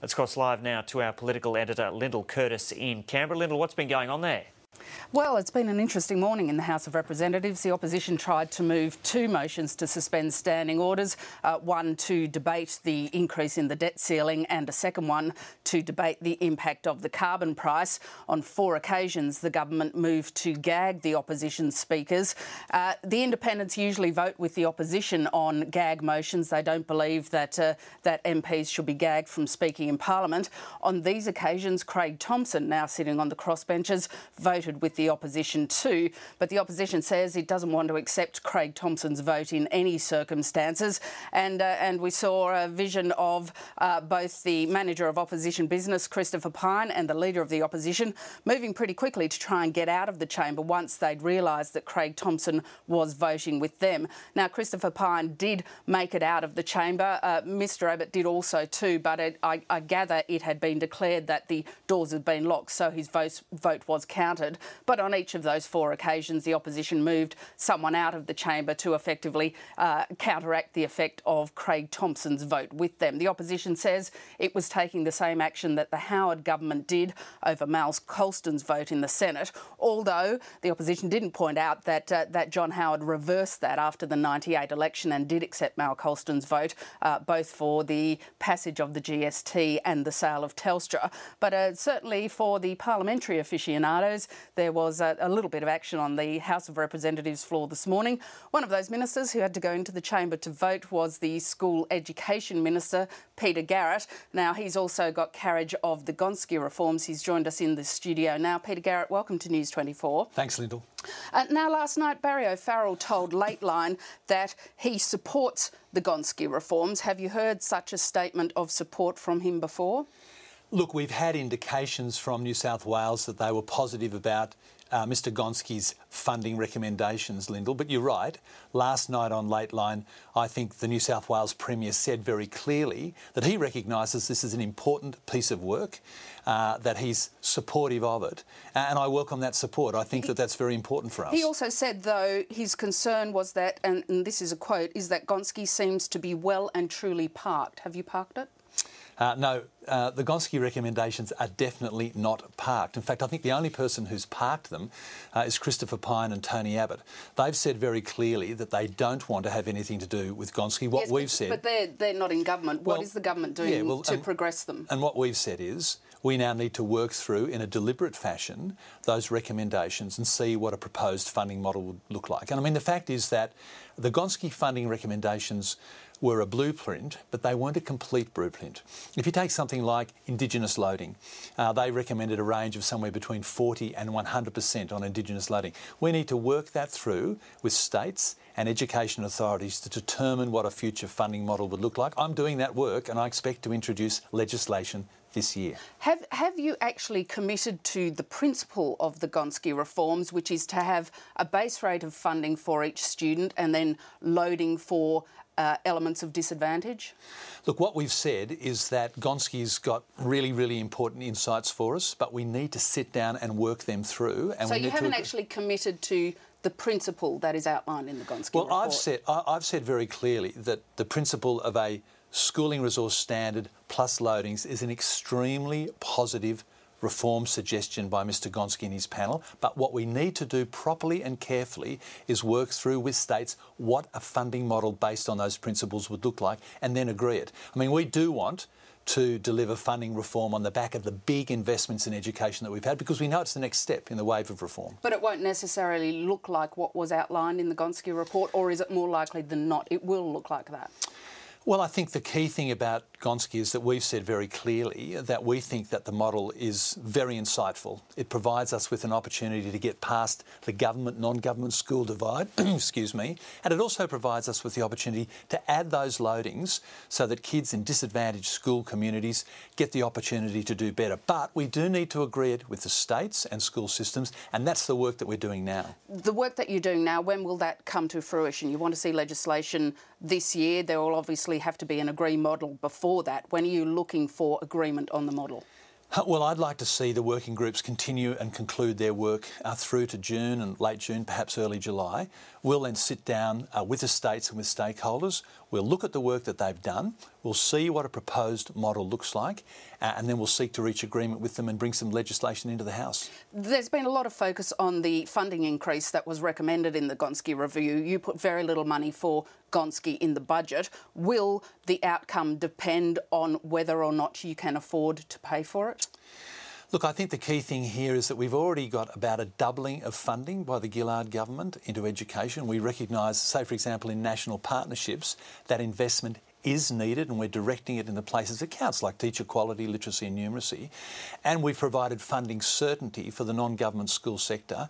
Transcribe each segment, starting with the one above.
Let's cross live now to our political editor, Lyndal Curtis in Canberra. Lyndal, what's been going on there? Well, it's been an interesting morning in the House of Representatives. The opposition tried to move two motions to suspend standing orders, one to debate the increase in the debt ceiling and a second one to debate the impact of the carbon price. On 4 occasions, the government moved to gag the opposition speakers. The independents usually vote with the opposition on gag motions. They don't believe that that MPs should be gagged from speaking in Parliament. On these occasions, Craig Thomson, now sitting on the crossbenches, voted with the opposition too, but the opposition says it doesn't want to accept Craig Thomson's vote in any circumstances. And we saw a vision of both the manager of opposition business, Christopher Pyne, and the leader of the opposition moving pretty quickly to try and get out of the chamber once they'd realised that Craig Thomson was voting with them. Now, Christopher Pyne did make it out of the chamber. Mr Abbott did also too, but I gather it had been declared that the doors had been locked, so his vote was counted. But on each of those 4 occasions, the opposition moved someone out of the chamber to effectively counteract the effect of Craig Thomson's vote with them. The opposition says it was taking the same action that the Howard government did over Mal Colston's vote in the Senate, although the opposition didn't point out that John Howard reversed that after the '98 election and did accept Mal Colston's vote, both for the passage of the GST and the sale of Telstra. But certainly for the parliamentary aficionados, there was a little bit of action on the House of Representatives floor this morning. One of those ministers who had to go into the chamber to vote was the School Education Minister, Peter Garrett. Now, he's also got carriage of the Gonski reforms. He's joined us in the studio now. Peter Garrett, welcome to News 24. Thanks, Lyndal. Now, last night, Barry O'Farrell told Lateline that he supports the Gonski reforms. Have you heard such a statement of support from him before? Look, we've had indications from New South Wales that they were positive about Mr Gonski's funding recommendations, Lyndal, but you're right. Last night on Lateline, I think the New South Wales Premier said very clearly that he recognises this is an important piece of work, that he's supportive of it, and I welcome that support. I think that that's very important for us. He also said, though, his concern was that, and this is a quote, is that Gonski seems to be well and truly parked. Have you parked it? No, the Gonski recommendations are definitely not parked. In fact, I think the only person who's parked them is Christopher Pyne and Tony Abbott. They've said very clearly that they don't want to have anything to do with Gonski. What we've said... But they're not in government. What is the government doing to progress them? And what we've said is we now need to work through, in a deliberate fashion, those recommendations and see what a proposed funding model would look like. And I mean, the fact is that the Gonski funding recommendations were a blueprint, but they weren't a complete blueprint. If you take something like Indigenous loading, they recommended a range of somewhere between 40 and 100% on Indigenous loading. We need to work that through with states and education authorities to determine what a future funding model would look like. I'm doing that work and I expect to introduce legislation this year. Have you actually committed to the principle of the Gonski reforms, which is to have a base rate of funding for each student and then loading for elements of disadvantage? Look, what we've said is that Gonski's got really, really important insights for us, but we need to sit down and work them through. And so you haven't actually committed to the principle that is outlined in the Gonski report? Well, I've said very clearly that the principle of a schooling resource standard plus loadings is an extremely positive reform suggestion by Mr Gonski and his panel, but what we need to do properly and carefully is work through with states what a funding model based on those principles would look like and then agree it. I mean, we do want to deliver funding reform on the back of the big investments in education that we've had because we know it's the next step in the wave of reform. But it won't necessarily look like what was outlined in the Gonski report, or is it more likely than not it will look like that? Well, I think the key thing about Gonski is that we've said very clearly that we think that the model is very insightful. It provides us with an opportunity to get past the government-non-government school divide, excuse me, and it also provides us with the opportunity to add those loadings so that kids in disadvantaged school communities get the opportunity to do better. But we do need to agree it with the states and school systems, and that's the work that we're doing now. The work that you're doing now, when will that come to fruition? You want to see legislation this year. There will obviously have to be an agreed model before that. When are you looking for agreement on the model? Well, I'd like to see the working groups continue and conclude their work through to June and late June, perhaps early July. We'll then sit down with the states and with stakeholders. We'll look at the work that they've done. We'll see what a proposed model looks like, and then we'll seek to reach agreement with them and bring some legislation into the House. There's been a lot of focus on the funding increase that was recommended in the Gonski review. You put very little money for Gonski in the budget. Will the outcome depend on whether or not you can afford to pay for it? Look, I think the key thing here is that we've already got about a doubling of funding by the Gillard government into education. We recognise, say for example, in national partnerships, that investment is needed, and we're directing it in the places it counts, like teacher quality, literacy and numeracy. And we've provided funding certainty for the non-government school sector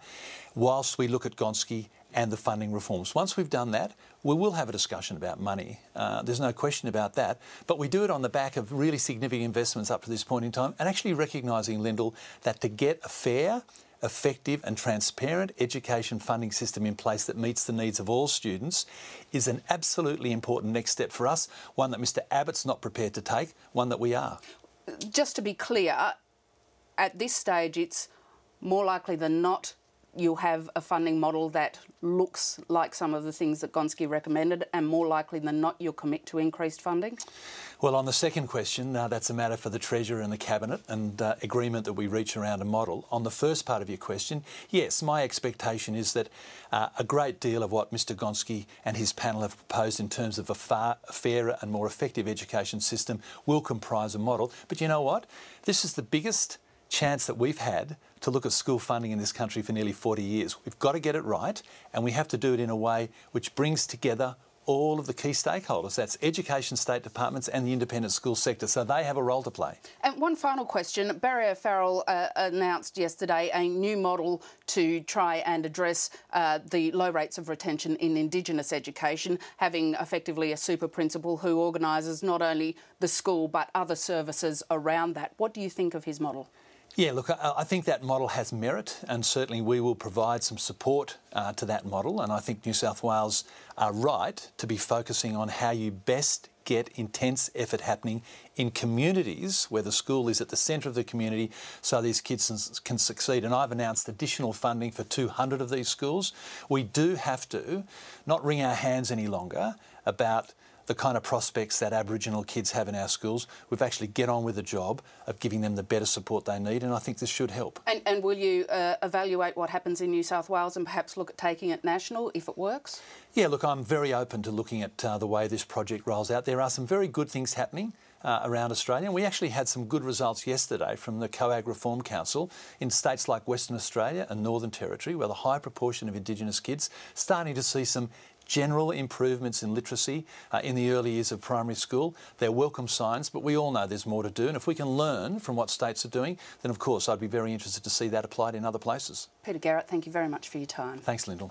whilst we look at Gonski and the funding reforms. Once we've done that, we will have a discussion about money. There's no question about that. But we do it on the back of really significant investments up to this point in time, and actually recognising, Lyndal, that to get a fair, effective and transparent education funding system in place that meets the needs of all students is an absolutely important next step for us, one that Mr Abbott's not prepared to take, one that we are. Just to be clear, at this stage it's more likely than not you'll have a funding model that looks like some of the things that Gonski recommended, and more likely than not you'll commit to increased funding? Well, on the second question, that's a matter for the Treasurer and the Cabinet and agreement that we reach around a model. On the first part of your question, yes, my expectation is that a great deal of what Mr Gonski and his panel have proposed in terms of a far fairer and more effective education system will comprise a model. But you know what? This is the biggest chance that we've had to look at school funding in this country for nearly 40 years. We've got to get it right, and we have to do it in a way which brings together all of the key stakeholders. That's education, state departments and the independent school sector, so they have a role to play. And one final question. Barry O'Farrell announced yesterday a new model to try and address the low rates of retention in Indigenous education, having effectively a super principal who organises not only the school but other services around that. What do you think of his model? Yeah, look, I think that model has merit, and certainly we will provide some support to that model, and I think New South Wales are right to be focusing on how you best get intense effort happening in communities where the school is at the centre of the community so these kids can succeed. And I've announced additional funding for 200 of these schools. We do have to not wring our hands any longer about the kind of prospects that Aboriginal kids have in our schools. We've actually get on with the job of giving them the better support they need, and I think this should help. And will you evaluate what happens in New South Wales and perhaps look at taking it national if it works? Yeah, look, I'm very open to looking at the way this project rolls out. There are some very good things happening around Australia. And we actually had some good results yesterday from the COAG Reform Council in states like Western Australia and Northern Territory, where the high proportion of Indigenous kids starting to see some general improvements in literacy in the early years of primary school. They're welcome signs, but we all know there's more to do. And if we can learn from what states are doing, then of course I'd be very interested to see that applied in other places. Peter Garrett, thank you very much for your time. Thanks, Lyndal.